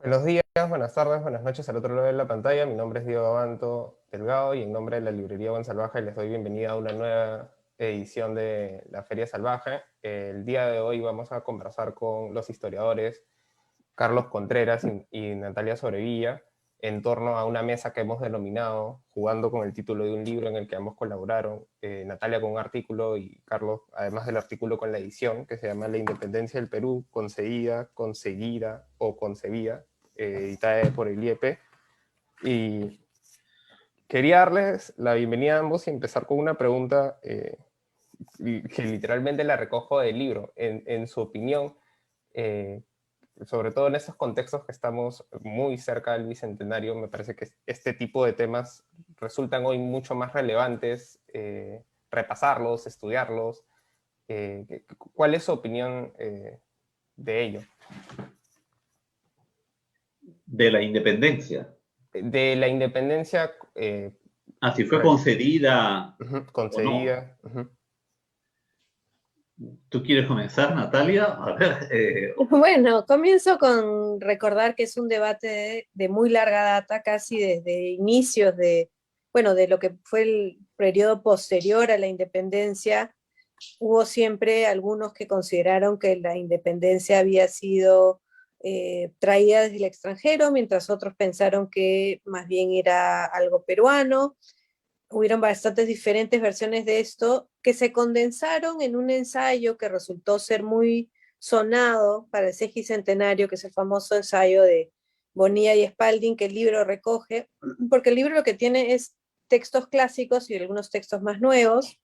Buenos días, buenas tardes, buenas noches al otro lado de la pantalla. Mi nombre es Diego Abanto Delgado y en nombre de la librería Buen Salvaje les doy bienvenida a una nueva edición de la Feria Salvaje. El día de hoy vamos a conversar con los historiadores Carlos Contreras y Natalia Sobrevilla en torno a una mesa que hemos denominado Jugando con el título de un libro en el que ambos colaboraron, Natalia con un artículo y Carlos, además del artículo, con la edición que se llama La Independencia del Perú, concedida, conseguida o concebida, editada por el IEP. Y quería darles la bienvenida a ambos y empezar con una pregunta que literalmente la recojo del libro. En su opinión, eh, sobre todo en estos contextos que estamos muy cerca del Bicentenario, me parece que este tipo de temas resultan hoy mucho más relevantes, repasarlos, estudiarlos. ¿Cuál es su opinión de ello? De la independencia. De la independencia Ah, si fue concedida o no. concedida. Uh-huh. ¿Tú quieres comenzar, Natalia? A ver, Bueno, comienzo con recordar que es un debate de muy larga data, casi desde inicios de lo que fue el periodo posterior a la independencia. Hubo siempre algunos que consideraron que la independencia había sido traída desde el extranjero, mientras otros pensaron que más bien era algo peruano. Hubieron bastantes diferentes versiones de esto que se condensaron en un ensayo que resultó ser muy sonado para el Segicentenario, que es el famoso ensayo de Bonilla y Spalding, que el libro recoge, porque el libro lo que tiene es textos clásicos y algunos textos más nuevos,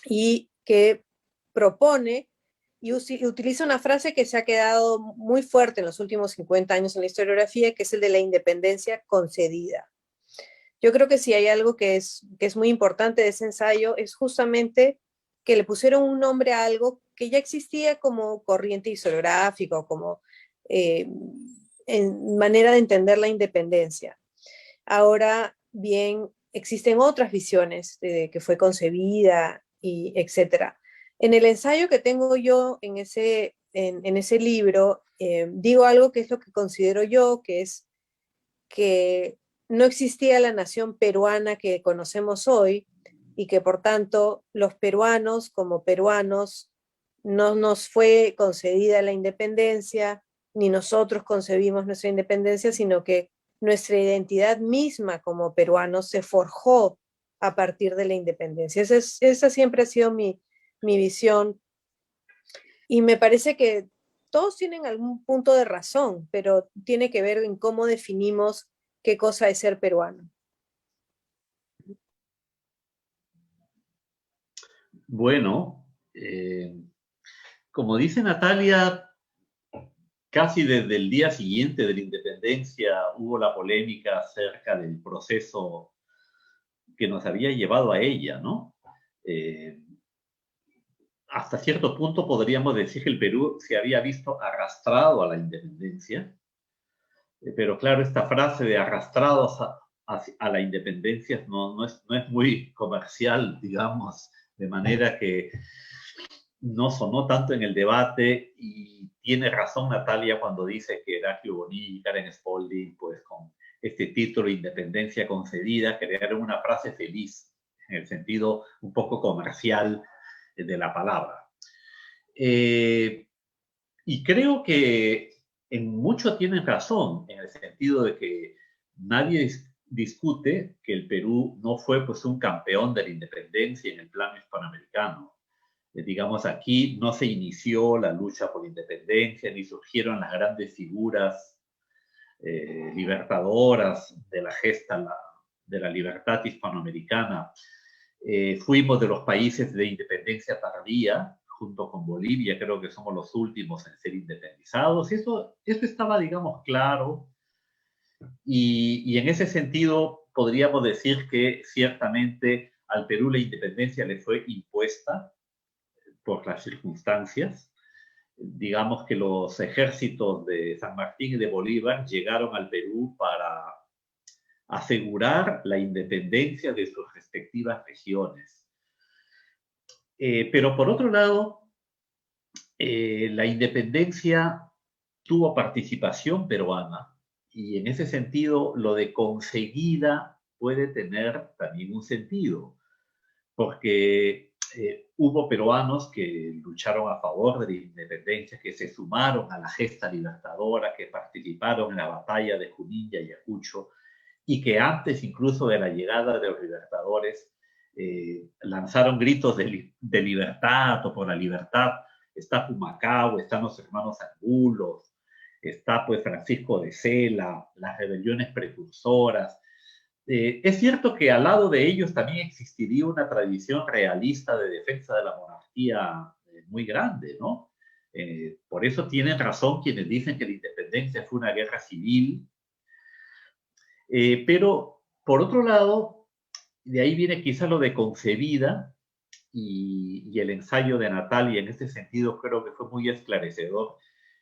y que propone y utiliza una frase que se ha quedado muy fuerte en los últimos 50 años en la historiografía, que es el de la independencia concedida. Yo creo que si hay algo que es muy importante de ese ensayo, es justamente que le pusieron un nombre a algo que ya existía como corriente historiográfica, como eh, en manera de entender la independencia. Ahora bien, existen otras visiones de que fue concebida y etcétera. En el ensayo que tengo yo en ese libro, digo algo que es lo que considero yo, que es que no existía la nación peruana que conocemos hoy y que por tanto los peruanos como peruanos no nos fue concedida la independencia, ni nosotros concebimos nuestra independencia, sino que nuestra identidad misma como peruanos se forjó a partir de la independencia. Esa siempre ha sido mi visión y me parece que todos tienen algún punto de razón, pero tiene que ver en cómo definimos qué cosa es ser peruano. bueno, como dice Natalia, casi desde el día siguiente de la independencia hubo la polémica acerca del proceso que nos había llevado a ella, ¿no? Eh, Hasta cierto punto podríamos decir que el Perú se había visto arrastrado a la independencia. Pero claro, esta frase de arrastrados a la independencia no es muy comercial, digamos, de manera que no sonó tanto en el debate y tiene razón Natalia cuando dice que Heraclio Bonilla y Karen Spalding, pues con este título Independencia concedida, crearon una frase feliz, en el sentido un poco comercial de la palabra. Y creo que en mucho tienen razón, en el sentido de que nadie discute que el Perú no fue pues un campeón de la independencia en el plano hispanoamericano. Digamos, aquí no se inició la lucha por la independencia, ni surgieron las grandes figuras libertadoras de la gesta de la libertad hispanoamericana. Fuimos de los países de independencia tardía, junto con Bolivia, creo que somos los últimos en ser independizados. Eso estaba, digamos, claro. Y en ese sentido, podríamos decir que ciertamente al Perú la independencia le fue impuesta por las circunstancias. Digamos que los ejércitos de San Martín y de Bolívar llegaron al Perú para asegurar la independencia de sus respectivas regiones. Pero por otro lado, la independencia tuvo participación peruana, y en ese sentido lo de conseguida puede tener también un sentido, porque hubo peruanos que lucharon a favor de la independencia, que se sumaron a la gesta libertadora, que participaron en la batalla de Junín y Ayacucho, y que antes incluso de la llegada de los libertadores lanzaron gritos de libertad o por la libertad. Está Pumacao, están los hermanos Angulos, está pues Francisco de Sela, las rebeliones precursoras. Es cierto que al lado de ellos también existiría una tradición realista de defensa de la monarquía muy grande, ¿no? Por eso tienen razón quienes dicen que la independencia fue una guerra civil. Pero, por otro lado, de ahí viene quizá lo de concebida, y el ensayo de Natalia en este sentido creo que fue muy esclarecedor.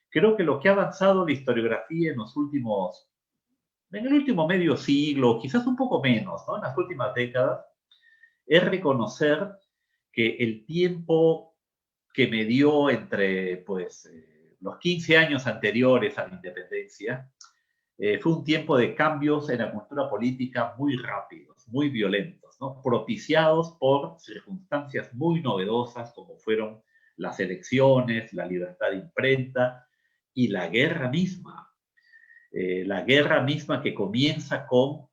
Creo que lo que ha avanzado la historiografía en el último medio siglo, quizás un poco menos, ¿no? En las últimas décadas, es reconocer que el tiempo que me dio entre pues, los 15 años anteriores a la independencia fue un tiempo de cambios en la cultura política muy rápidos, muy violentos, ¿no? Propiciados por circunstancias muy novedosas como fueron las elecciones, la libertad de imprenta y la guerra misma. La guerra misma que comienza con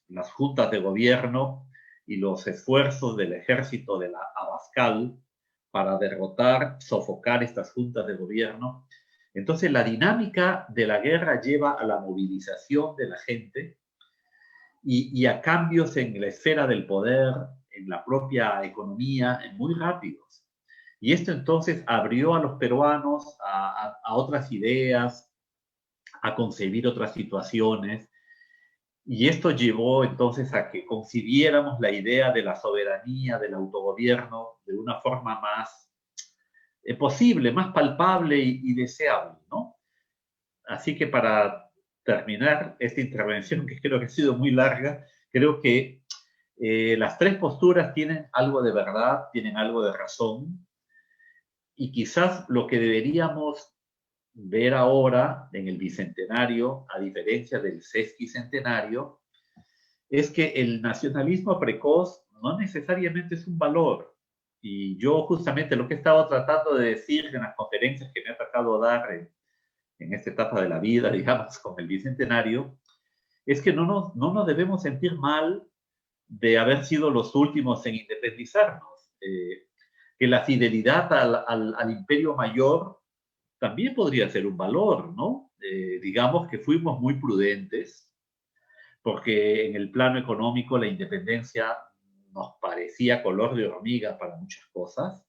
las juntas de gobierno y los esfuerzos del ejército de la Abascal para derrotar, sofocar estas juntas de gobierno. Entonces la dinámica de la guerra lleva a la movilización de la gente y a cambios en la esfera del poder, en la propia economía, muy rápidos. Y esto entonces abrió a los peruanos a otras ideas, a concebir otras situaciones, y esto llevó entonces a que concibiéramos la idea de la soberanía, del autogobierno, de una forma más posible, más palpable y deseable, ¿no? Así que para terminar esta intervención, que creo que ha sido muy larga, creo que las tres posturas tienen algo de verdad, tienen algo de razón, y quizás lo que deberíamos ver ahora en el bicentenario, a diferencia del sesquicentenario, es que el nacionalismo precoz no necesariamente es un valor. Y yo justamente lo que he estado tratando de decir en las conferencias que me ha tocado dar en esta etapa de la vida, digamos, con el bicentenario, es que no nos debemos sentir mal de haber sido los últimos en independizarnos. Que la fidelidad al imperio mayor también podría ser un valor, ¿no? Digamos que fuimos muy prudentes, porque en el plano económico la independencia nos parecía color de hormiga para muchas cosas,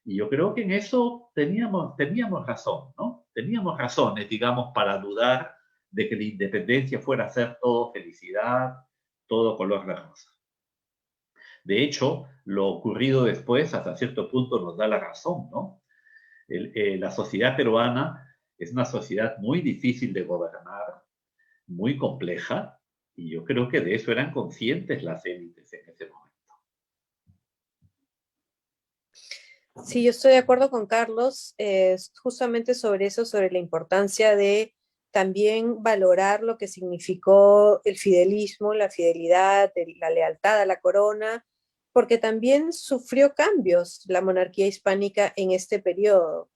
y yo creo que en eso teníamos razón, ¿no? Teníamos razones, digamos, para dudar de que la independencia fuera a ser todo felicidad, todo color de rosa. De hecho, lo ocurrido después, hasta cierto punto, nos da la razón, ¿no? La sociedad peruana es una sociedad muy difícil de gobernar, muy compleja, y yo creo que de eso eran conscientes las élites en ese momento. Sí, yo estoy de acuerdo con Carlos, justamente sobre eso, sobre la importancia de también valorar lo que significó el fidelismo, la fidelidad, la lealtad a la corona, porque también sufrió cambios la monarquía hispánica en este periodo.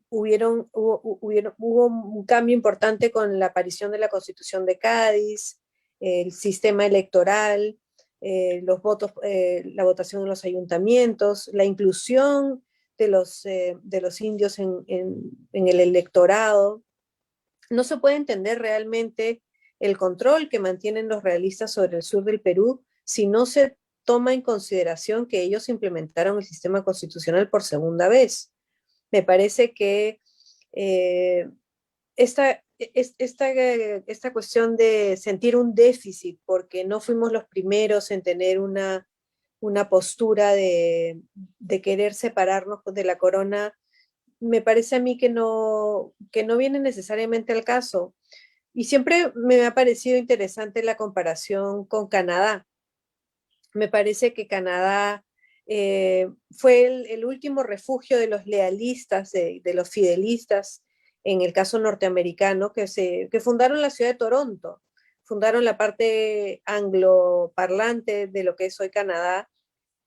Hubo un cambio importante con la aparición de la Constitución de Cádiz, el sistema electoral, los votos, la votación en los ayuntamientos, la inclusión de los indios en el electorado. No se puede entender realmente el control que mantienen los realistas sobre el sur del Perú si no se toma en consideración que ellos implementaron el sistema constitucional por segunda vez. Me parece que esta cuestión de sentir un déficit porque no fuimos los primeros en tener una postura de querer separarnos de la corona, me parece a mí que no viene necesariamente al caso. Y siempre me ha parecido interesante la comparación con Canadá. Me parece que Canadá fue el último refugio de los lealistas, de los fidelistas, en el caso norteamericano, que fundaron la ciudad de Toronto, fundaron la parte angloparlante de lo que es hoy Canadá,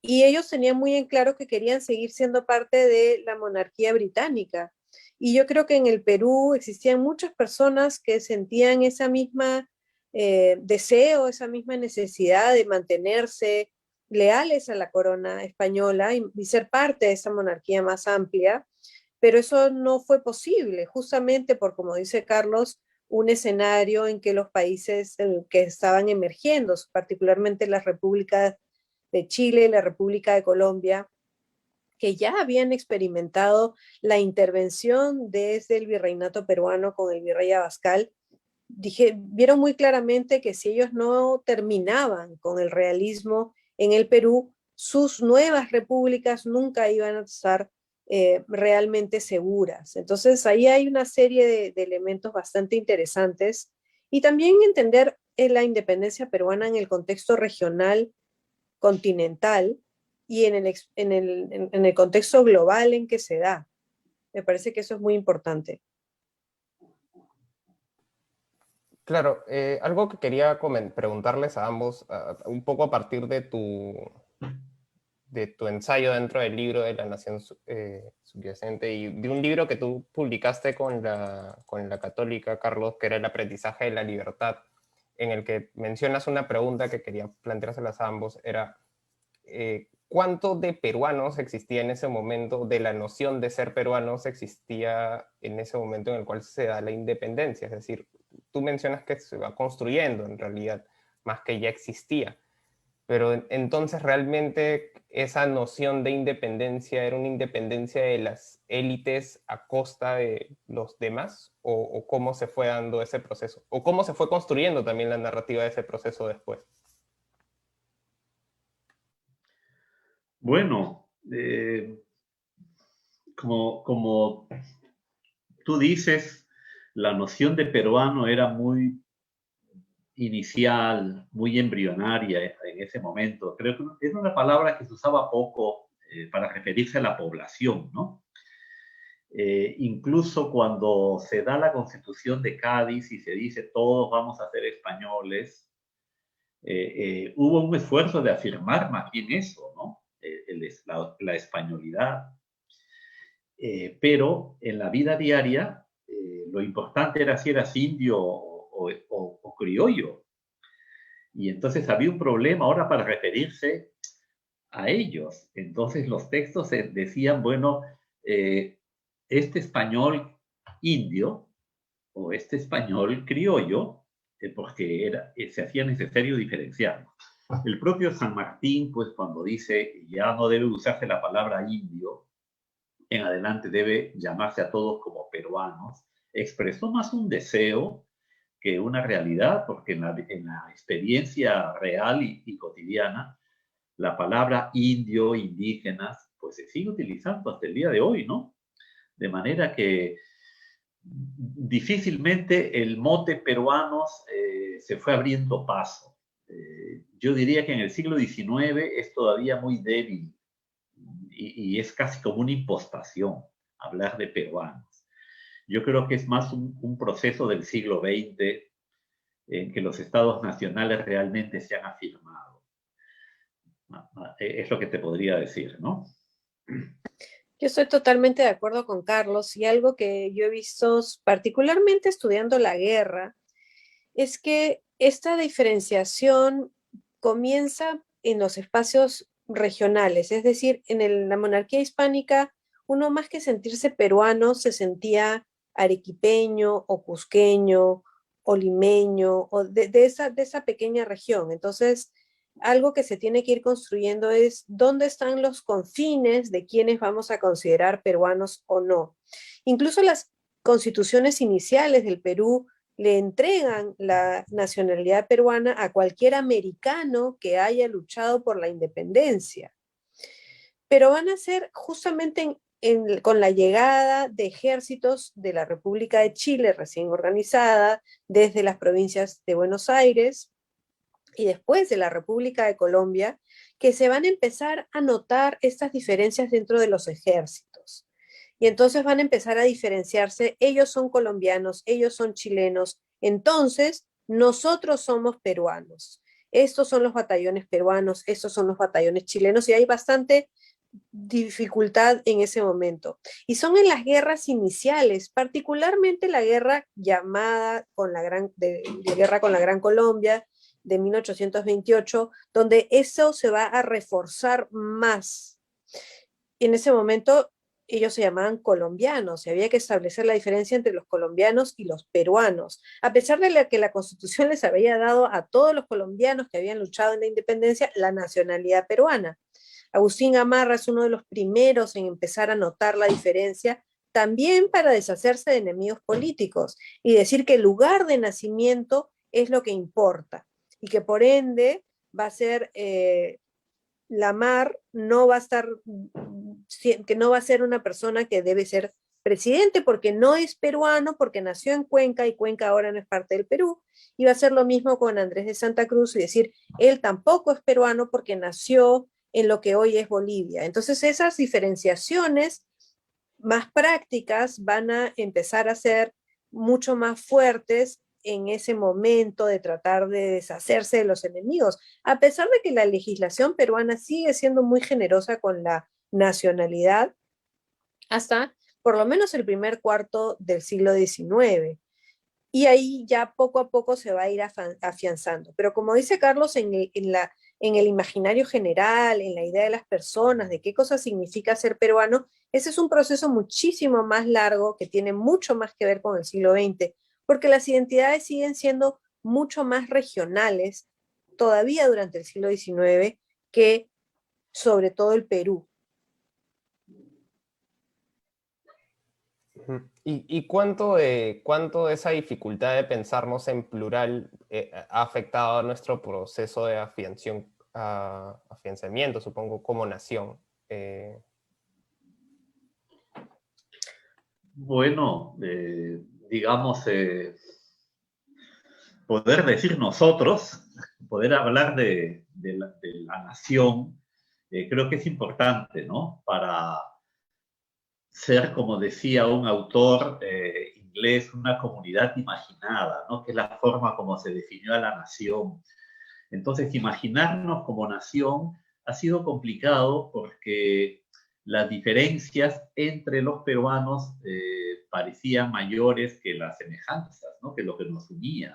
y ellos tenían muy en claro que querían seguir siendo parte de la monarquía británica. Y yo creo que en el Perú existían muchas personas que sentían esa misma deseo, esa misma necesidad de mantenerse leales a la corona española y ser parte de esa monarquía más amplia, pero eso no fue posible, justamente por, como dice Carlos, un escenario en que los países que estaban emergiendo, particularmente las repúblicas de Chile y la República de Colombia, que ya habían experimentado la intervención desde el virreinato peruano con el virrey Abascal, vieron muy claramente que si ellos no terminaban con el realismo en el Perú, sus nuevas repúblicas nunca iban a estar realmente seguras. Entonces ahí hay una serie de elementos bastante interesantes y también entender la independencia peruana en el contexto regional, continental y en el contexto global en que se da. Me parece que eso es muy importante. Claro, algo que quería preguntarles a ambos, un poco a partir de tu ensayo dentro del libro de la Nación Subyacente y de un libro que tú publicaste con la Católica, Carlos, que era El aprendizaje de la libertad, en el que mencionas una pregunta que quería planteárselas a ambos, era ¿cuánto de peruanos existía en ese momento, de la noción de ser peruanos existía en ese momento en el cual se da la independencia? Es decir, tú mencionas que se va construyendo en realidad, más que ya existía. Pero entonces realmente esa noción de independencia era una independencia de las élites a costa de los demás, o cómo se fue dando ese proceso, o cómo se fue construyendo también la narrativa de ese proceso después. Bueno, como tú dices, la noción de peruano era muy inicial, muy embrionaria en ese momento. Creo que es una palabra que se usaba poco para referirse a la población, ¿no? Incluso cuando se da la Constitución de Cádiz y se dice todos vamos a ser españoles, hubo un esfuerzo de afirmar más bien eso, ¿no? La españolidad. Pero en la vida diaria, lo importante era si eras indio o criollo. Y entonces había un problema ahora para referirse a ellos. Entonces los textos decían, bueno, este español indio o este español criollo, porque se hacía necesario diferenciarlo. El propio San Martín, pues cuando dice ya no debe usarse la palabra indio, en adelante debe llamarse a todos como peruanos, expresó más un deseo que una realidad, porque en la experiencia real y cotidiana, la palabra indio, indígenas, pues se sigue utilizando hasta el día de hoy, ¿no? De manera que difícilmente el mote peruanos se fue abriendo paso. Yo diría que en el siglo XIX es todavía muy débil y es casi como una impostación hablar de peruanos. Yo creo que es más un proceso del siglo XX en que los estados nacionales realmente se han afirmado. Es lo que te podría decir, ¿no? Yo estoy totalmente de acuerdo con Carlos y algo que yo he visto particularmente estudiando la guerra es que esta diferenciación comienza en los espacios regionales, es decir, en la monarquía hispánica uno más que sentirse peruano se sentía arequipeño o cusqueño o limeño o de esa pequeña región. Entonces, algo que se tiene que ir construyendo es dónde están los confines de quienes vamos a considerar peruanos o no. Incluso las constituciones iniciales del Perú le entregan la nacionalidad peruana a cualquier americano que haya luchado por la independencia. Pero van a ser justamente con la llegada de ejércitos de la República de Chile recién organizada desde las provincias de Buenos Aires y después de la República de Colombia, que se van a empezar a notar estas diferencias dentro de los ejércitos. Y entonces van a empezar a diferenciarse, ellos son colombianos, ellos son chilenos, entonces nosotros somos peruanos. Estos son los batallones peruanos, estos son los batallones chilenos, y hay bastante dificultad en ese momento. Y son en las guerras iniciales, particularmente la guerra llamada con la guerra con la Gran Colombia de 1828, donde eso se va a reforzar más. Y en ese momento ellos se llamaban colombianos y había que establecer la diferencia entre los colombianos y los peruanos. A pesar de que la Constitución les había dado a todos los colombianos que habían luchado en la independencia la nacionalidad peruana. Agustín Gamarra es uno de los primeros en empezar a notar la diferencia, también para deshacerse de enemigos políticos y decir que el lugar de nacimiento es lo que importa y que por ende va a ser Lamarr no va a estar, que no va a ser una persona que debe ser presidente porque no es peruano, porque nació en Cuenca y Cuenca ahora no es parte del Perú, y va a ser lo mismo con Andrés de Santa Cruz y decir, él tampoco es peruano porque nació en lo que hoy es Bolivia. Entonces esas diferenciaciones más prácticas van a empezar a ser mucho más fuertes en ese momento de tratar de deshacerse de los enemigos, a pesar de que la legislación peruana sigue siendo muy generosa con la nacionalidad hasta por lo menos el primer cuarto del siglo XIX. Y ahí ya poco a poco se va a ir afianzando. Pero como dice Carlos, en el imaginario general, en la idea de las personas, de qué cosa significa ser peruano, ese es un proceso muchísimo más largo que tiene mucho más que ver con el siglo XX, porque las identidades siguen siendo mucho más regionales todavía durante el siglo XIX que sobre todo el Perú. ¿Y cuánto de esa dificultad de pensarnos en plural ha afectado a nuestro proceso de afianzamiento, supongo, como nación? Bueno, digamos, poder decir nosotros, poder hablar de la nación, creo que es importante, ¿no? Para ser, como decía un autor inglés, una comunidad imaginada, ¿no? Que es la forma como se definió a la nación. Entonces, imaginarnos como nación ha sido complicado porque las diferencias entre los peruanos parecían mayores que las semejanzas, ¿no? Que lo que nos unía.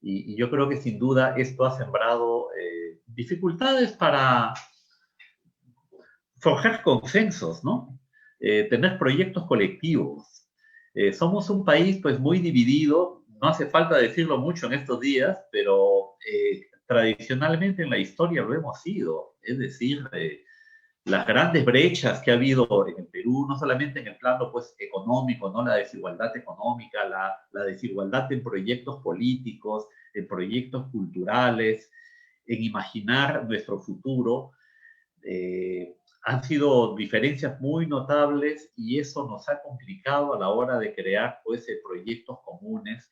Y yo creo que sin duda esto ha sembrado dificultades para forjar consensos, ¿no? Tener proyectos colectivos. Somos un país pues muy dividido, no hace falta decirlo mucho en estos días, pero tradicionalmente en la historia lo hemos sido, es decir, las grandes brechas que ha habido en el Perú, no solamente en el plano pues, económico, ¿no? La desigualdad económica, la desigualdad en proyectos políticos, en proyectos culturales, en imaginar nuestro futuro, han sido diferencias muy notables y eso nos ha complicado a la hora de crear pues, proyectos comunes.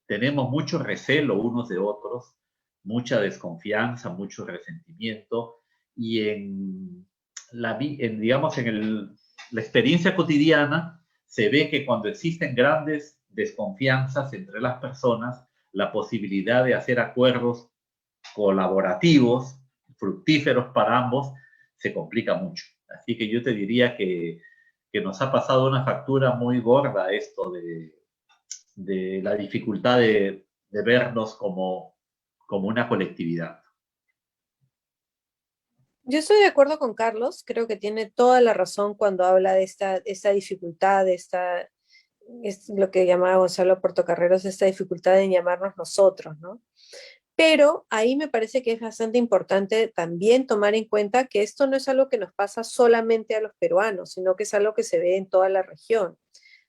Tenemos mucho recelo unos de otros, mucha desconfianza, mucho resentimiento y digamos, la experiencia cotidiana se ve que cuando existen grandes desconfianzas entre las personas, la posibilidad de hacer acuerdos colaborativos, fructíferos para ambos, se complica mucho. Así que yo te diría que nos ha pasado una factura muy gorda esto de la dificultad de vernos como una colectividad. Yo estoy de acuerdo con Carlos, creo que tiene toda la razón cuando habla de esta dificultad, es lo que llamaba Gonzalo Portocarreros, esta dificultad en llamarnos nosotros, ¿no? Pero ahí me parece que es bastante importante también tomar en cuenta que esto no es algo que nos pasa solamente a los peruanos, sino que es algo que se ve en toda la región.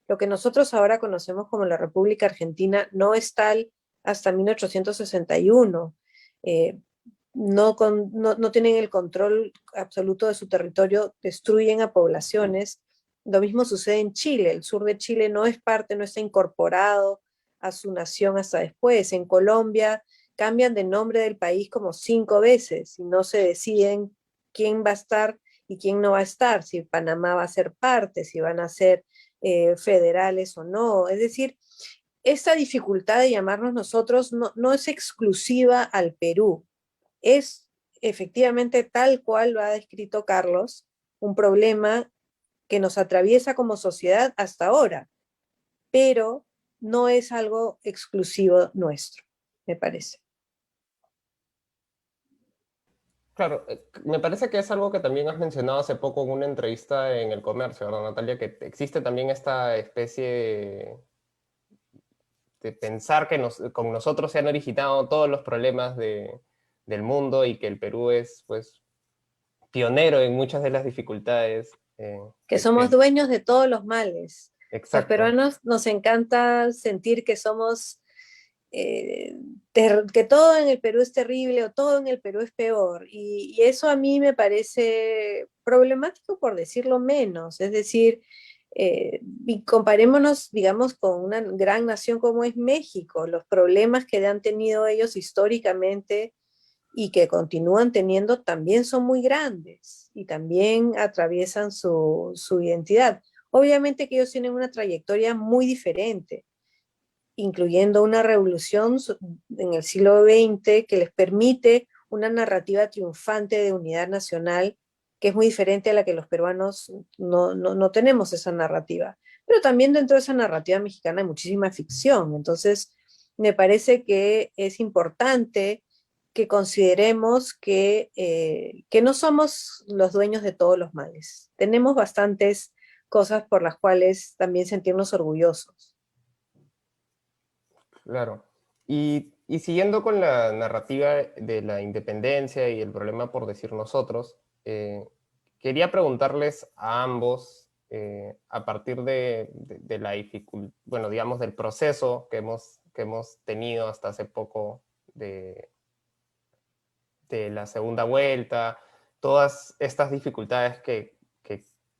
Lo que nosotros ahora conocemos como la República Argentina no es tal hasta 1861. No tienen el control absoluto de su territorio, destruyen a poblaciones. Lo mismo sucede en Chile. El sur de Chile no es parte, no está incorporado a su nación hasta después. En Colombia cambian de nombre del país como 5 veces y no se deciden quién va a estar y quién no va a estar, si Panamá va a ser parte, si van a ser federales o no. Es decir, esta dificultad de llamarnos nosotros no es exclusiva al Perú, es efectivamente tal cual lo ha descrito Carlos, un problema que nos atraviesa como sociedad hasta ahora, pero no es algo exclusivo nuestro, me parece. Claro, me parece que es algo que también has mencionado hace poco en una entrevista en El Comercio, ¿verdad, Natalia? Que existe también esta especie de pensar que con nosotros se han originado todos los problemas del mundo y que el Perú es, pues, pionero en muchas de las dificultades. Que somos dueños de todos los males. Los Exacto. peruanos nos encanta sentir que somos, que todo en el Perú es terrible o todo en el Perú es peor. Y eso a mí me parece problemático por decirlo menos. Es decir, y comparémonos, digamos, con una gran nación como es México, los problemas que han tenido ellos históricamente y que continúan teniendo también son muy grandes y también atraviesan su identidad. Obviamente que ellos tienen una trayectoria muy diferente, incluyendo una revolución en el siglo XX que les permite una narrativa triunfante de unidad nacional que es muy diferente a la que los peruanos no tenemos esa narrativa. Pero también dentro de esa narrativa mexicana hay muchísima ficción. Entonces, me parece que es importante que consideremos que no somos los dueños de todos los males. Tenemos bastantes cosas por las cuales también sentirnos orgullosos. Claro. Y siguiendo con la narrativa de la independencia y el problema por decir nosotros, quería preguntarles a ambos, a partir de la dificultad, bueno, digamos, del proceso que hemos tenido hasta hace poco de la segunda vuelta, todas estas dificultades que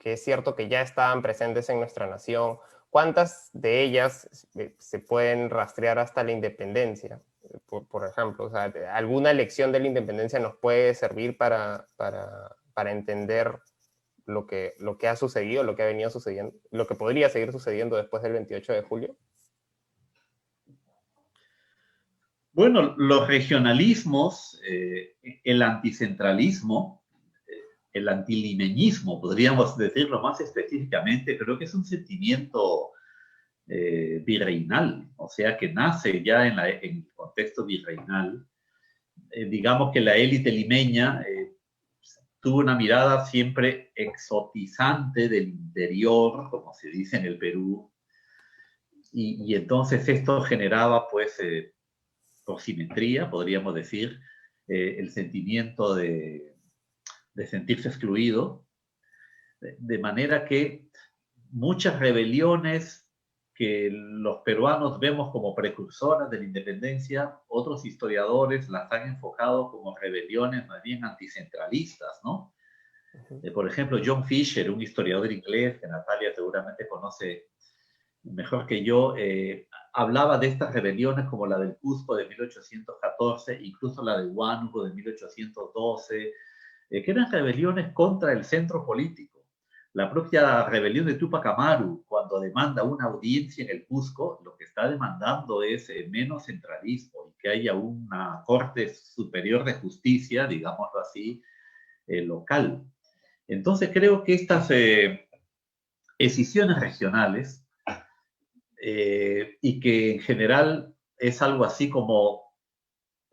es cierto que ya estaban presentes en nuestra nación, ¿cuántas de ellas se pueden rastrear hasta la independencia? Por ejemplo, o sea, ¿alguna lección de la independencia nos puede servir para entender lo que ha sucedido, lo que ha venido sucediendo, lo que podría seguir sucediendo después del 28 de julio? Bueno, los regionalismos, el anticentralismo, el antilimeñismo, podríamos decirlo más específicamente, creo que es un sentimiento virreinal, o sea, que nace ya en el contexto virreinal. Digamos que la élite limeña tuvo una mirada siempre exotizante del interior, como se dice en el Perú, y entonces esto generaba, pues, por simetría, podríamos decir, el sentimiento de sentirse excluido, de manera que muchas rebeliones que los peruanos vemos como precursoras de la independencia, otros historiadores las han enfocado como rebeliones más bien anticentralistas, ¿no? Por ejemplo, John Fisher, un historiador inglés que Natalia seguramente conoce mejor que yo, hablaba de estas rebeliones como la del Cusco de 1814, incluso la de Huánuco de 1812, que eran rebeliones contra el centro político. La propia rebelión de Tupac Amaru, cuando demanda una audiencia en el Cusco, lo que está demandando es menos centralismo y que haya una Corte Superior de Justicia, digámoslo así, local. Entonces creo que estas escisiones regionales y que en general es algo así como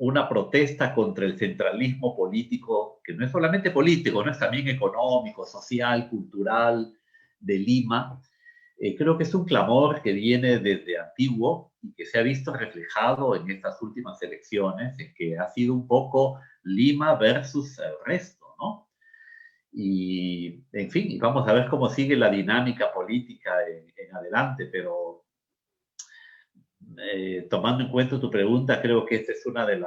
una protesta contra el centralismo político, que no es solamente político, no es también económico, social, cultural, de Lima. Creo que es un clamor que viene desde antiguo y que se ha visto reflejado en estas últimas elecciones, en que ha sido un poco Lima versus el resto, ¿no? Y, en fin, vamos a ver cómo sigue la dinámica política en adelante, pero tomando en cuenta tu pregunta, creo que esta es una de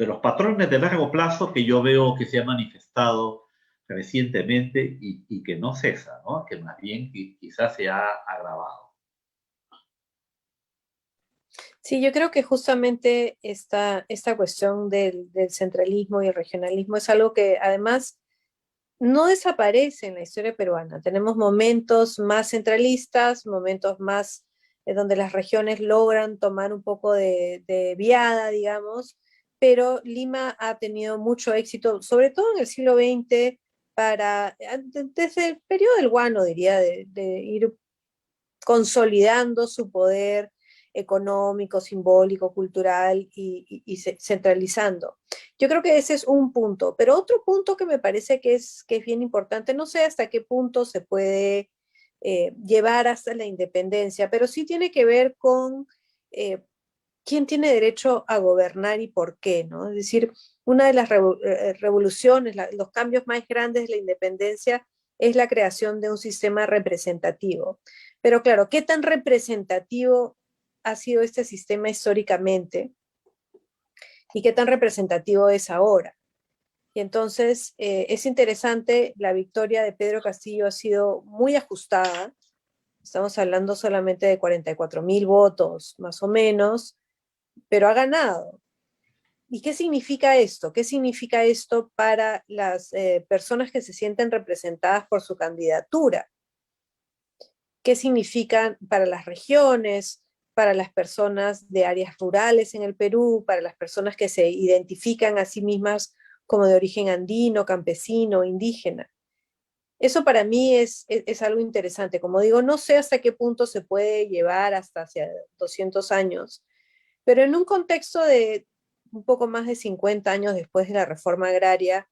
los patrones de largo plazo que yo veo que se ha manifestado recientemente y que no cesa, ¿no? Que más bien quizás se ha agravado. Sí, yo creo que justamente esta cuestión del centralismo y el regionalismo es algo que además no desaparece en la historia peruana. Tenemos momentos más centralistas, momentos más donde las regiones logran tomar un poco de viada, digamos, pero Lima ha tenido mucho éxito, sobre todo en el siglo XX, desde el periodo del Guano, diría, de ir consolidando su poder económico, simbólico, cultural y centralizando. Yo creo que ese es un punto, pero otro punto que me parece que es bien importante, no sé hasta qué punto se puede llevar hasta la independencia, pero sí tiene que ver con quién tiene derecho a gobernar y por qué, ¿no? Es decir, una de las revoluciones, los cambios más grandes de la independencia es la creación de un sistema representativo. Pero claro, ¿qué tan representativo ha sido este sistema históricamente y qué tan representativo es ahora? Y entonces es interesante, la victoria de Pedro Castillo ha sido muy ajustada, estamos hablando solamente de 44.000 votos, más o menos, pero ha ganado. ¿Y qué significa esto? ¿Qué significa esto para las personas que se sienten representadas por su candidatura? ¿Qué significan para las regiones, para las personas de áreas rurales en el Perú, para las personas que se identifican a sí mismas como de origen andino, campesino, indígena? Eso para mí es algo interesante. Como digo, no sé hasta qué punto se puede llevar hasta hacia 200 años, pero en un contexto de un poco más de 50 años después de la reforma agraria,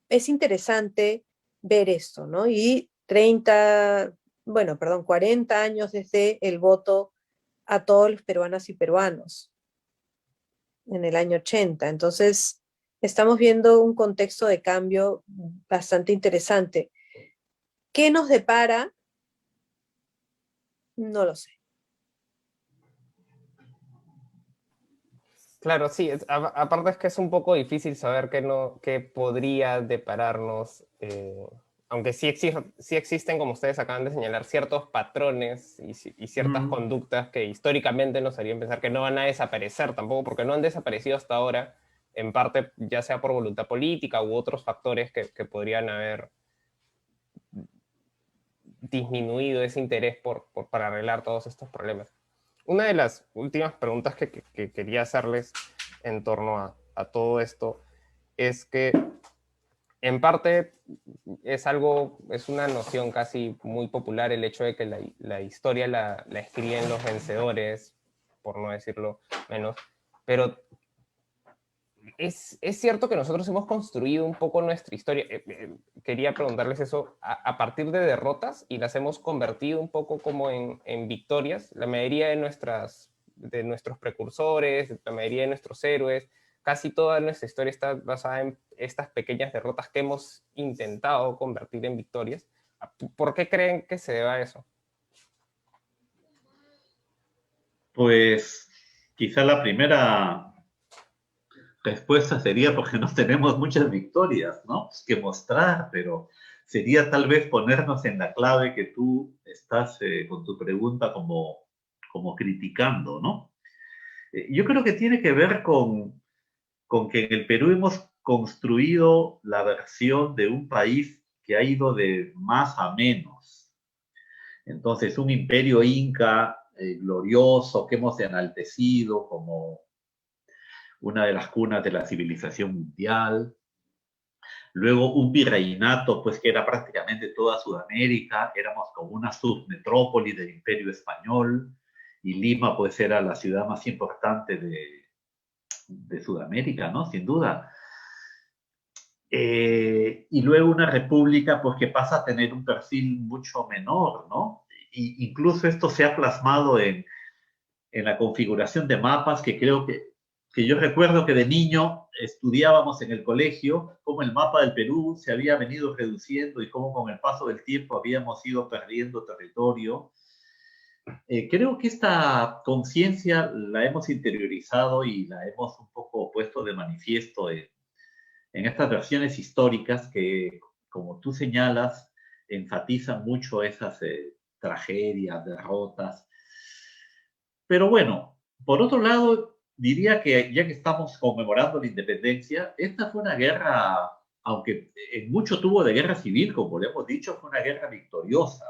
es interesante ver esto, ¿no? Y 30, bueno, perdón, 40 años desde el voto a todos los peruanas y peruanos en el año 80. Entonces, estamos viendo un contexto de cambio bastante interesante. ¿Qué nos depara? No lo sé. Claro, sí, aparte es que es un poco difícil saber qué, no, qué podría depararnos, aunque sí existen, como ustedes acaban de señalar, ciertos patrones y ciertas Mm. conductas que históricamente nos harían pensar que no van a desaparecer tampoco, porque no han desaparecido hasta ahora, en parte ya sea por voluntad política u otros factores que podrían haber disminuido ese interés para arreglar todos estos problemas. Una de las últimas preguntas que quería hacerles en torno a todo esto es que en parte es una noción casi muy popular el hecho de que la historia la escriben los vencedores, por no decirlo menos, pero es cierto que nosotros hemos construido un poco nuestra historia. Quería preguntarles eso a partir de derrotas y las hemos convertido un poco como en victorias. La mayoría de nuestros precursores, la mayoría de nuestros héroes, casi toda nuestra historia está basada en estas pequeñas derrotas que hemos intentado convertir en victorias. ¿Por qué creen que se deba a eso? Pues quizá la primera respuesta sería porque no tenemos muchas victorias, ¿no? Que mostrar, pero sería tal vez ponernos en la clave que tú estás con tu pregunta como criticando, ¿no? Yo creo que tiene que ver con que en el Perú hemos construido la versión de un país que ha ido de más a menos. Entonces, un imperio inca glorioso que hemos enaltecido como una de las cunas de la civilización mundial. Luego un virreinato, pues que era prácticamente toda Sudamérica, éramos como una submetrópoli del Imperio Español y Lima pues era la ciudad más importante de Sudamérica, ¿no? Sin duda. Y luego una república pues que pasa a tener un perfil mucho menor, ¿no? Incluso esto se ha plasmado en la configuración de mapas que creo que yo recuerdo que de niño estudiábamos en el colegio cómo el mapa del Perú se había venido reduciendo y cómo con el paso del tiempo habíamos ido perdiendo territorio. Creo que esta conciencia la hemos interiorizado y la hemos un poco puesto de manifiesto en estas versiones históricas que, como tú señalas, enfatizan mucho esas tragedias, derrotas. Pero bueno, por otro lado, diría que ya que estamos conmemorando la independencia, esta fue una guerra, aunque en mucho tuvo de guerra civil, como le hemos dicho, fue una guerra victoriosa.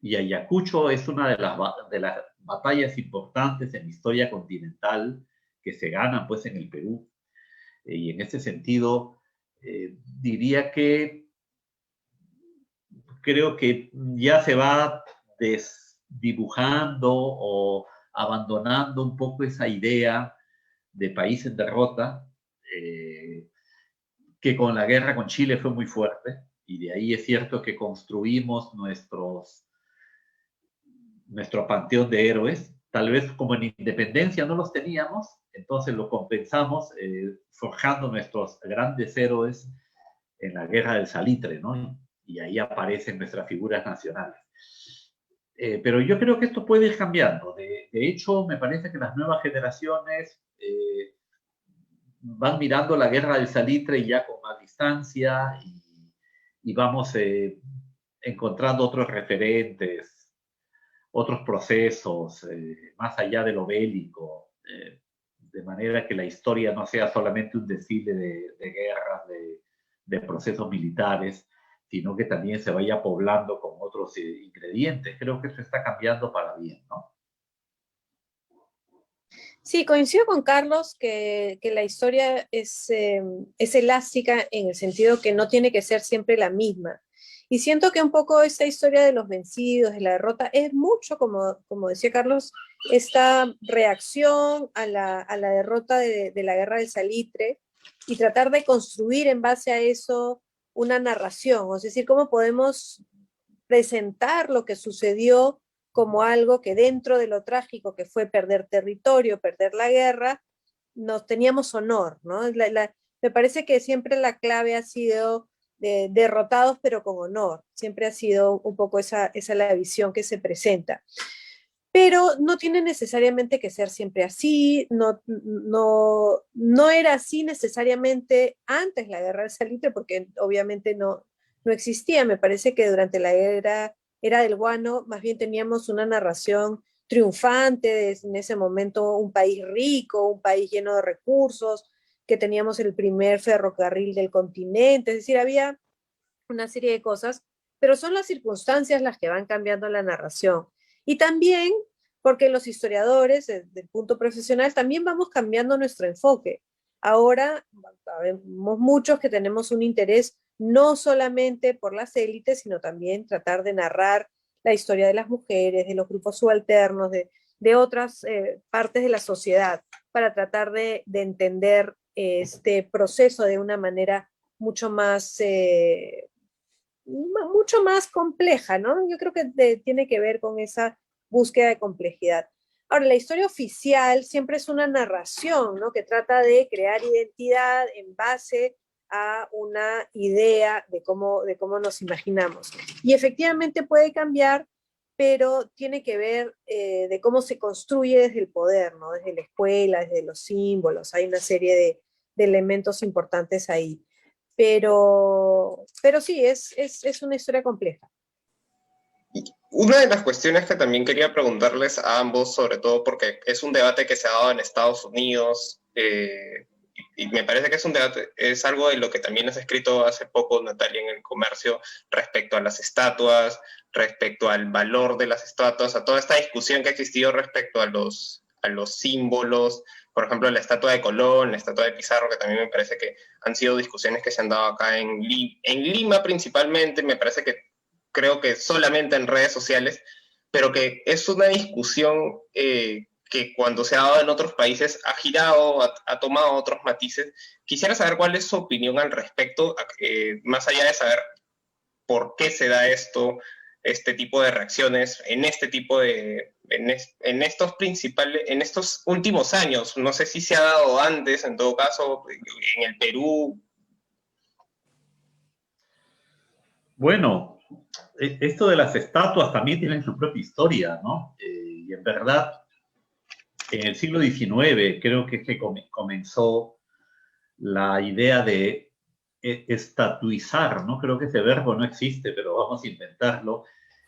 Y Ayacucho es una de las batallas importantes en la historia continental que se ganan pues en el Perú. Y en ese sentido, diría que creo que ya se va desdibujando o abandonando un poco esa idea de país en derrota, que con la guerra con Chile fue muy fuerte, y de ahí es cierto que construimos nuestro panteón de héroes. Tal vez como en Independencia no los teníamos, entonces lo compensamos forjando nuestros grandes héroes en la Guerra del Salitre, ¿no? Y ahí aparecen nuestras figuras nacionales. Pero yo creo que esto puede ir cambiando. De hecho, me parece que las nuevas generaciones van mirando la Guerra del Salitre ya con más distancia y vamos encontrando otros referentes, otros procesos, más allá de lo bélico, de manera que la historia no sea solamente un desfile de guerras, de procesos militares, sino que también se vaya poblando con otros ingredientes. Creo que eso está cambiando para bien, ¿no? Sí, coincido con Carlos que la historia es elástica en el sentido que no tiene que ser siempre la misma. Y siento que un poco esta historia de los vencidos, de la derrota, es mucho, como decía Carlos, esta reacción a la derrota de la guerra del Salitre y tratar de construir en base a eso una narración, es decir, cómo podemos presentar lo que sucedió como algo que dentro de lo trágico que fue perder territorio, perder la guerra, nos teníamos honor, ¿no? Me parece que siempre la clave ha sido derrotados pero con honor, siempre ha sido un poco esa la visión que se presenta. Pero no tiene necesariamente que ser siempre así, no era así necesariamente antes la guerra del Salitre, porque obviamente no existía. Me parece que durante la era del guano, más bien teníamos una narración triunfante, en ese momento un país rico, un país lleno de recursos, que teníamos el primer ferrocarril del continente, es decir, había una serie de cosas, pero son las circunstancias las que van cambiando la narración. Y también porque los historiadores, desde el punto profesional, también vamos cambiando nuestro enfoque. Ahora, vemos muchos que tenemos un interés no solamente por las élites, sino también tratar de narrar la historia de las mujeres, de los grupos subalternos, de otras partes de la sociedad, para tratar de entender este proceso de una manera mucho mucho más compleja, ¿no? Yo creo que tiene que ver con esa búsqueda de complejidad. Ahora, la historia oficial siempre es una narración, ¿no? Que trata de crear identidad en base a una idea de cómo nos imaginamos. Y efectivamente puede cambiar, pero tiene que ver de cómo se construye desde el poder, ¿no? Desde la escuela, desde los símbolos. Hay una serie de elementos importantes ahí. Pero sí, es una historia compleja. Una de las cuestiones que también quería preguntarles a ambos, sobre todo porque es un debate que se ha dado en Estados Unidos, y me parece que es un debate, es algo de lo que también has escrito hace poco, Natalia, en El Comercio, respecto a las estatuas, respecto al valor de las estatuas, a toda esta discusión que ha existido respecto a los símbolos, por ejemplo, la estatua de Colón, la estatua de Pizarro, que también me parece que han sido discusiones que se han dado acá en Lima principalmente, me parece que creo que solamente en redes sociales, pero que es una discusión que cuando se ha dado en otros países ha girado, ha tomado otros matices. Quisiera saber cuál es su opinión al respecto, más allá de saber por qué se da este tipo de reacciones en este tipo de, en estos últimos años. No sé si se ha dado antes, en todo caso, en el Perú. Bueno, esto de las estatuas también tienen su propia historia, ¿no? Y en verdad, en el siglo XIX creo que es que comenzó la idea de estatuizar, ¿no? Creo que ese verbo no existe, pero vamos a inventarlo,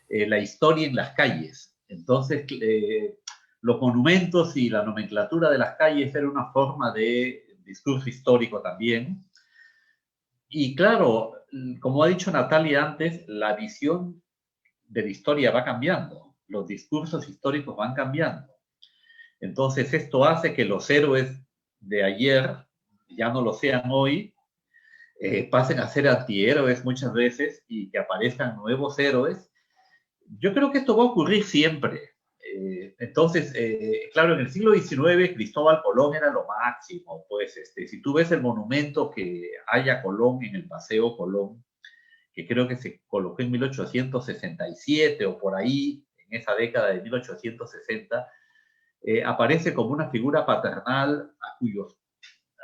la historia en las calles. Entonces, los monumentos y la nomenclatura de las calles era una forma de discurso histórico también. Y claro, como ha dicho Natalia antes, la visión de la historia va cambiando, los discursos históricos van cambiando. Entonces esto hace que los héroes de ayer ya no lo sean hoy, pasen a ser antihéroes muchas veces y que aparezcan nuevos héroes. Yo creo que esto va a ocurrir siempre. Entonces, claro, en el siglo XIX Cristóbal Colón era lo máximo. Pues si tú ves el monumento que hay a Colón en el Paseo Colón, que creo que se colocó en 1867 o por ahí, en esa década de 1860, aparece como una figura paternal a cuyos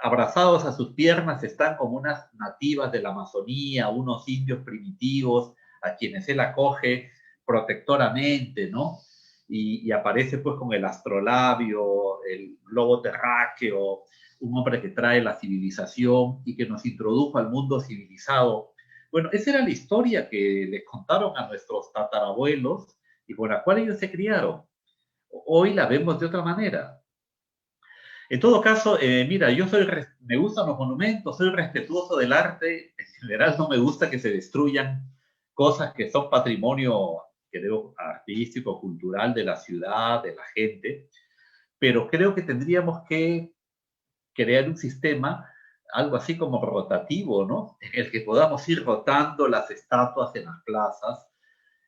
abrazados a sus piernas están como unas nativas de la Amazonía, unos indios primitivos a quienes él acoge protectoramente, ¿no? Y aparece pues con el astrolabio, el globo terráqueo, un hombre que trae la civilización y que nos introdujo al mundo civilizado. Bueno, esa era la historia que les contaron a nuestros tatarabuelos y con la cual ellos se criaron. Hoy la vemos de otra manera. En todo caso, mira, me gustan los monumentos, soy respetuoso del arte, en general no me gusta que se destruyan cosas que son patrimonio, creo, artístico, cultural de la ciudad, de la gente, pero creo que tendríamos que crear un sistema, algo así como rotativo, ¿no? En el que podamos ir rotando las estatuas en las plazas,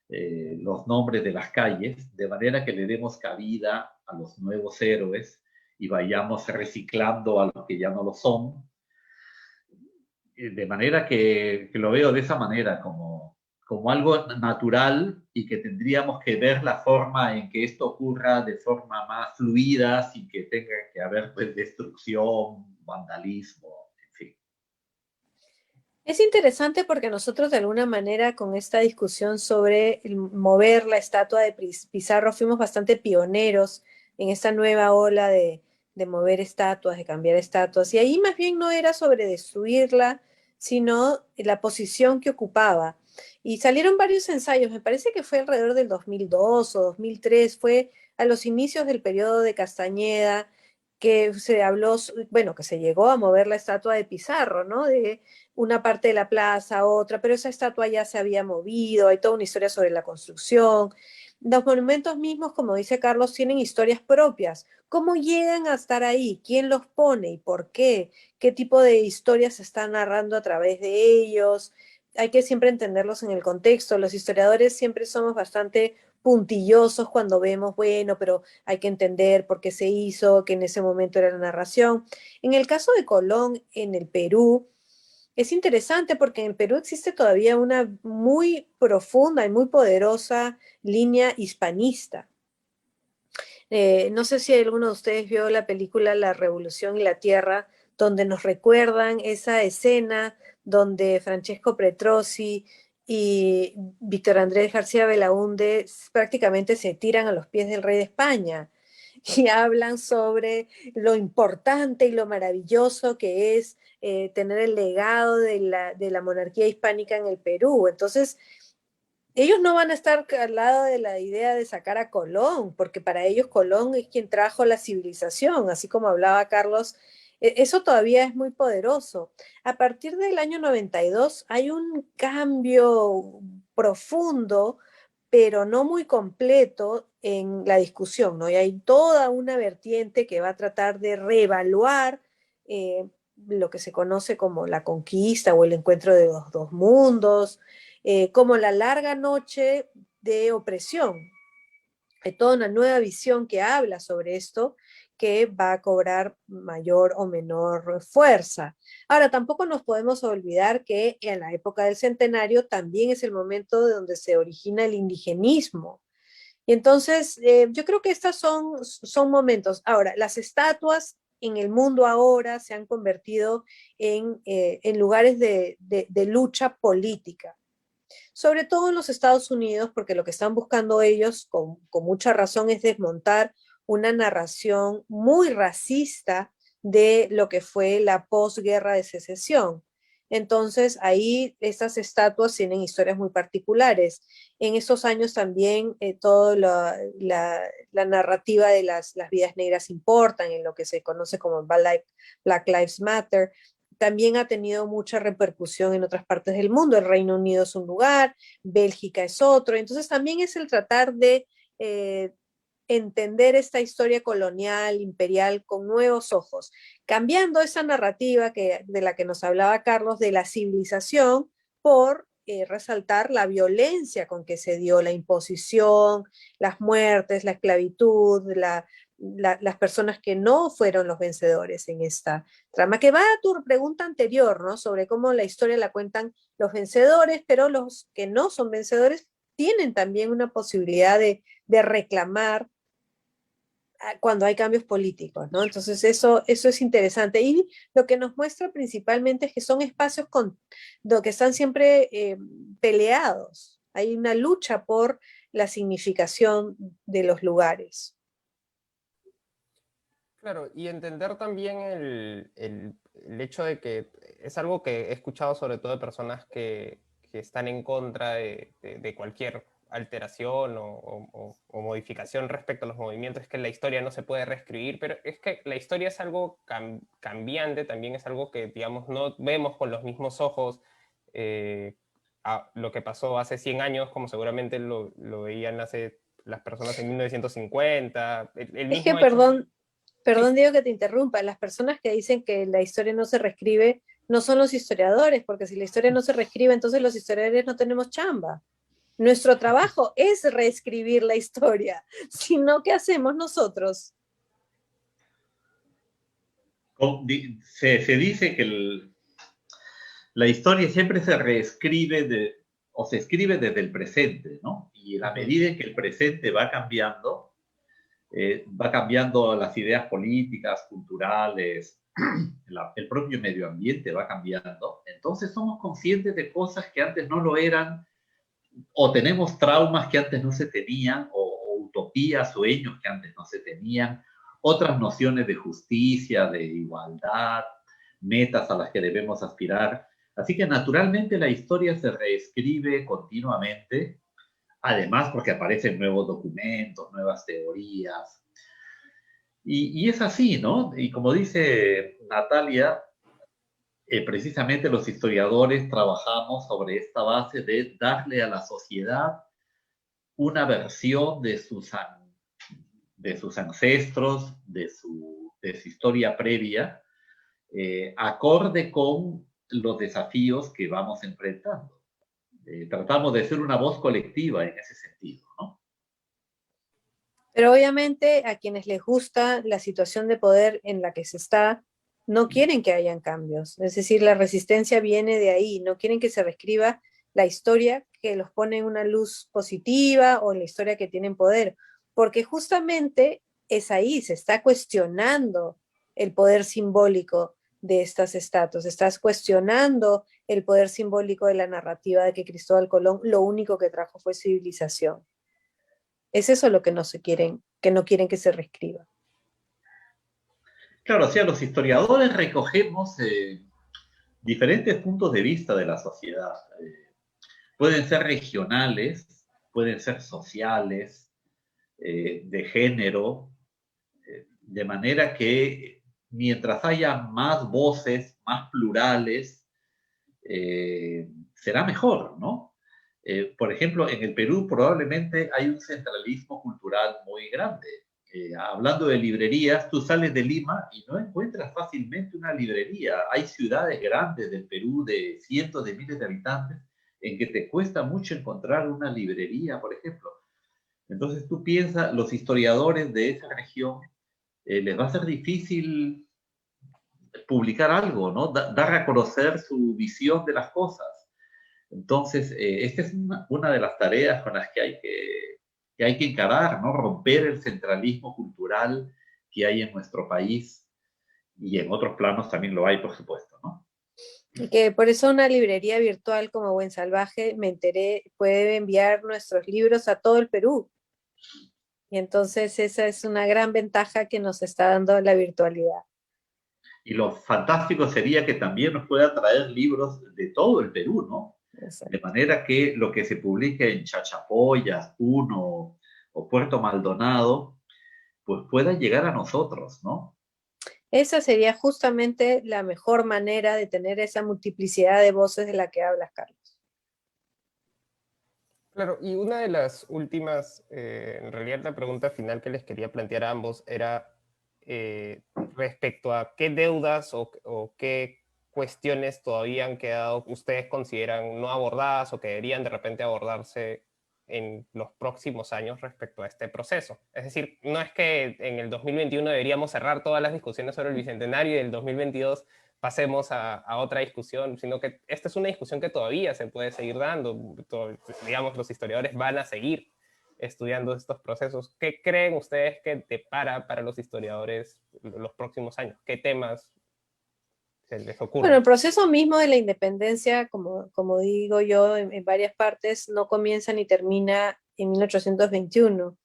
los nombres de las calles, de manera que le demos cabida a los nuevos héroes y vayamos reciclando a los que ya no lo son, de manera que lo veo de esa manera, como algo natural y que tendríamos que ver la forma en que esto ocurra de forma más fluida, sin que tenga que haber pues, destrucción, vandalismo, en fin. Es interesante porque nosotros de alguna manera con esta discusión sobre mover la estatua de Pizarro fuimos bastante pioneros en esta nueva ola de mover estatuas, de cambiar estatuas. Y ahí más bien no era sobre destruirla, sino la posición que ocupaba. Y salieron varios ensayos, me parece que fue alrededor del 2002 o 2003, fue a los inicios del periodo de Castañeda, que se habló, bueno, que se llegó a mover la estatua de Pizarro, ¿no? De una parte de la plaza a otra, pero esa estatua ya se había movido, hay toda una historia sobre la construcción. Los monumentos mismos, como dice Carlos, tienen historias propias. ¿Cómo llegan a estar ahí? ¿Quién los pone y por qué? ¿Qué tipo de historias se están narrando a través de ellos? Hay que siempre entenderlos en el contexto. Los historiadores siempre somos bastante puntillosos cuando vemos, bueno, pero hay que entender por qué se hizo, que en ese momento era la narración. En el caso de Colón, en el Perú, es interesante porque en Perú existe todavía una muy profunda y muy poderosa línea hispanista. No sé si alguno de ustedes vio la película La Revolución y la Tierra, donde nos recuerdan esa escena donde Francesco Petrozzi y Víctor Andrés García Belaúnde prácticamente se tiran a los pies del rey de España y hablan sobre lo importante y lo maravilloso que es tener el legado de la monarquía hispánica en el Perú. Entonces, ellos no van a estar al lado de la idea de sacar a Colón, porque para ellos Colón es quien trajo la civilización, así como hablaba Carlos. Eso todavía es muy poderoso. A partir del año 92 hay un cambio profundo, pero no muy completo en la discusión, ¿no? Y hay toda una vertiente que va a tratar de reevaluar lo que se conoce como la conquista o el encuentro de los dos mundos, como la larga noche de opresión. Hay toda una nueva visión que habla sobre esto que va a cobrar mayor o menor fuerza. Ahora, tampoco nos podemos olvidar que en la época del centenario también es el momento de donde se origina el indigenismo. Y entonces, yo creo que estos son momentos. Ahora, las estatuas en el mundo ahora se han convertido en lugares de lucha política, sobre todo en los Estados Unidos, porque lo que están buscando ellos, con mucha razón, es desmontar una narración muy racista de lo que fue la posguerra de secesión. Entonces ahí estas estatuas tienen historias muy particulares. En esos años también toda la narrativa de las vidas negras importan, en lo que se conoce como Black Lives Matter. También ha tenido mucha repercusión en otras partes del mundo. El Reino Unido es un lugar, Bélgica es otro. Entonces también es el tratar de entender esta historia colonial, imperial, con nuevos ojos, cambiando esa narrativa de la que nos hablaba Carlos, de la civilización, por resaltar la violencia con que se dio la imposición, las muertes, la esclavitud, las personas que no fueron los vencedores en esta trama, que va a tu pregunta anterior, ¿no? Sobre cómo la historia la cuentan los vencedores, pero los que no son vencedores tienen también una posibilidad de reclamar cuando hay cambios políticos, ¿no? Entonces eso es interesante. Y lo que nos muestra principalmente es que son espacios que están siempre peleados. Hay una lucha por la significación de los lugares. Claro, y entender también el hecho de que es algo que he escuchado sobre todo de personas que están en contra de cualquier alteración o modificación respecto a los movimientos, es que la historia no se puede reescribir, pero es que la historia es algo cambiante, también es algo que, digamos, no vemos con los mismos ojos a lo que pasó hace 100 años, como seguramente lo veían las personas en 1950, el Es que, mismo hecho. perdón, Diego, que te interrumpa. Las personas que dicen que la historia no se reescribe no son los historiadores, porque si la historia no se reescribe, entonces los historiadores no tenemos chamba. Nuestro trabajo es reescribir la historia. Si no, ¿qué hacemos nosotros? Se dice que la historia siempre se reescribe o se escribe desde el presente, ¿no? Y a medida en que el presente va cambiando las ideas políticas, culturales, el propio medio ambiente va cambiando. Entonces somos conscientes de cosas que antes no lo eran, o tenemos traumas que antes no se tenían, o utopías, sueños que antes no se tenían, otras nociones de justicia, de igualdad, metas a las que debemos aspirar. Así que naturalmente la historia se reescribe continuamente, además porque aparecen nuevos documentos, nuevas teorías. Y es así, ¿no? Y como dice Natalia, precisamente los historiadores trabajamos sobre esta base de darle a la sociedad una versión de sus ancestros, de su historia previa, acorde con los desafíos que vamos enfrentando. Tratamos de ser una voz colectiva en ese sentido, ¿no? Pero obviamente a quienes les gusta la situación de poder en la que se está, no quieren que hayan cambios. Es decir, la resistencia viene de ahí, no quieren que se reescriba la historia que los pone en una luz positiva o la historia que tienen poder, porque justamente es ahí, se está cuestionando el poder simbólico de estas estatuas, estás cuestionando el poder simbólico de la narrativa de que Cristóbal Colón lo único que trajo fue civilización. Es eso lo que no quieren que se reescriba. Claro, o sea, los historiadores recogemos diferentes puntos de vista de la sociedad. Pueden ser regionales, pueden ser sociales, de género, de manera que mientras haya más voces, más plurales, será mejor, ¿no? Por ejemplo, en el Perú probablemente hay un centralismo cultural muy grande. Hablando de librerías, tú sales de Lima y no encuentras fácilmente una librería. Hay ciudades grandes del Perú de cientos de miles de habitantes en que te cuesta mucho encontrar una librería, por ejemplo. Entonces tú piensas, los historiadores de esa región les va a ser difícil publicar algo, ¿no? Dar a conocer su visión de las cosas. Entonces, esta es una de las tareas con las que hay que encarar, ¿no? Romper el centralismo cultural que hay en nuestro país y en otros planos también lo hay, por supuesto, ¿no? Y que por eso una librería virtual como Buen Salvaje, me enteré, puede enviar nuestros libros a todo el Perú. Y entonces esa es una gran ventaja que nos está dando la virtualidad. Y lo fantástico sería que también nos pueda traer libros de todo el Perú, ¿no? Exacto. De manera que lo que se publique en Chachapoyas, Puno o Puerto Maldonado, pues pueda llegar a nosotros, ¿no? Esa sería justamente la mejor manera de tener esa multiplicidad de voces de la que hablas, Carlos. Claro, y una de las últimas, en realidad la pregunta final que les quería plantear a ambos era respecto a qué deudas o qué cuestiones todavía han quedado, ustedes consideran no abordadas o que deberían de repente abordarse en los próximos años respecto a este proceso. Es decir, no es que en el 2021 deberíamos cerrar todas las discusiones sobre el Bicentenario y en el 2022 pasemos a otra discusión, sino que esta es una discusión que todavía se puede seguir dando. Digamos, los historiadores van a seguir estudiando estos procesos. ¿Qué creen ustedes que depara para los historiadores los próximos años? ¿Qué temas se les ocurren? Bueno, el proceso mismo de la independencia, como digo yo en varias partes, no comienza ni termina en 1821.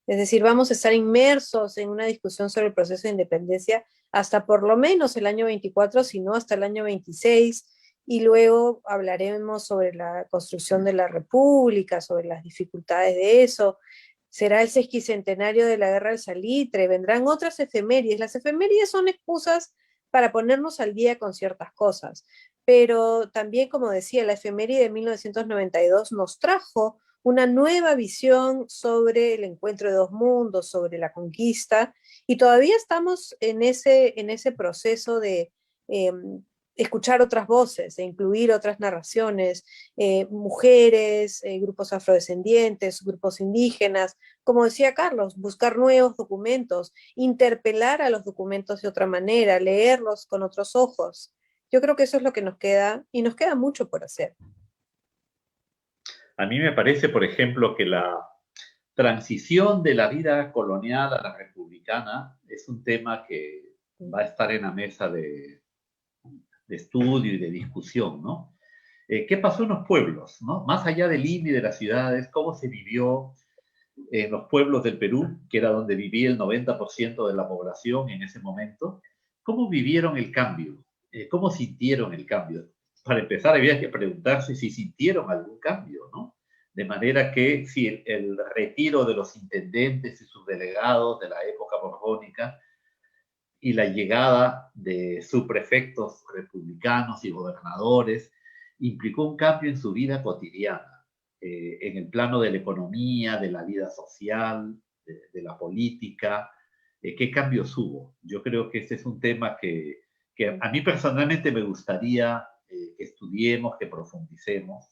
Es decir, vamos a estar inmersos en una discusión sobre el proceso de independencia hasta por lo menos el año 24, si no hasta el año 26, y luego hablaremos sobre la construcción de la República, sobre las dificultades de eso. Será el sesquicentenario de la Guerra del Salitre, vendrán otras efemérides. Las efemérides son excusas para ponernos al día con ciertas cosas, pero también, como decía, la efeméride de 1992 nos trajo una nueva visión sobre el encuentro de dos mundos, sobre la conquista, y todavía estamos en ese proceso de escuchar otras voces, de incluir otras narraciones, mujeres, grupos afrodescendientes, grupos indígenas, como decía Carlos, buscar nuevos documentos, interpelar a los documentos de otra manera, leerlos con otros ojos. Yo creo que eso es lo que nos queda, y nos queda mucho por hacer. A mí me parece, por ejemplo, que la transición de la vida colonial a la republicana es un tema que va a estar en la mesa de estudio y de discusión, ¿no? ¿Qué pasó en los pueblos, ¿no? Más allá del INDI de las ciudades, cómo se vivió en los pueblos del Perú, que era donde vivía el 90% de la población en ese momento, cómo vivieron el cambio, cómo sintieron el cambio. Para empezar, había que preguntarse si sintieron algún cambio, ¿no? De manera que si el retiro de los intendentes y subdelegados de la época borbónica y la llegada de subprefectos republicanos y gobernadores implicó un cambio en su vida cotidiana, en el plano de la economía, de la vida social, de la política. ¿Qué cambios hubo? Yo creo que este es un tema que a mí personalmente me gustaría que estudiemos, que profundicemos,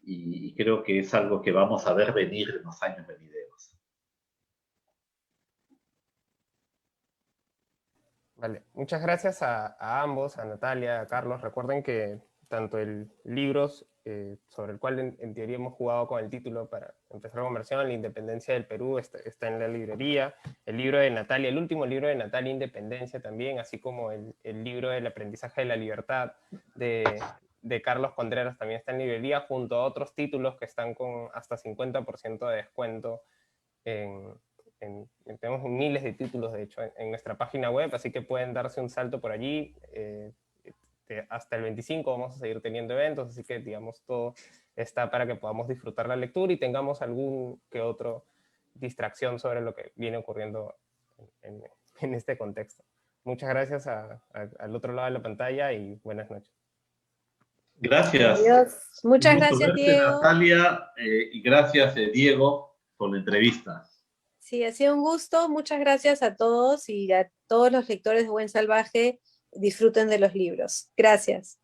y creo que es algo que vamos a ver venir en los años venideros. Vale, muchas gracias a ambos, a Natalia, a Carlos. Recuerden que tanto el libro sobre el cual en teoría hemos jugado con el título para empezar la conversación, La Independencia del Perú, está en la librería. El libro de Natalia, el último libro de Natalia, Independencia también, así como el libro del aprendizaje de la libertad de Carlos Contreras también está en librería, junto a otros títulos que están con hasta 50% de descuento tenemos miles de títulos, de hecho, en nuestra página web, así que pueden darse un salto por allí. Hasta el 25 vamos a seguir teniendo eventos, así que, digamos, todo está para que podamos disfrutar la lectura y tengamos algún que otro distracción sobre lo que viene ocurriendo en este contexto. Muchas gracias al otro lado de la pantalla y buenas noches. Gracias. Adiós. Muchas Un gusto gracias, verte, Diego. Natalia, y gracias, Diego, por la entrevista. Sí, ha sido un gusto. Muchas gracias a todos y a todos los lectores de Buen Salvaje. Disfruten de los libros. Gracias.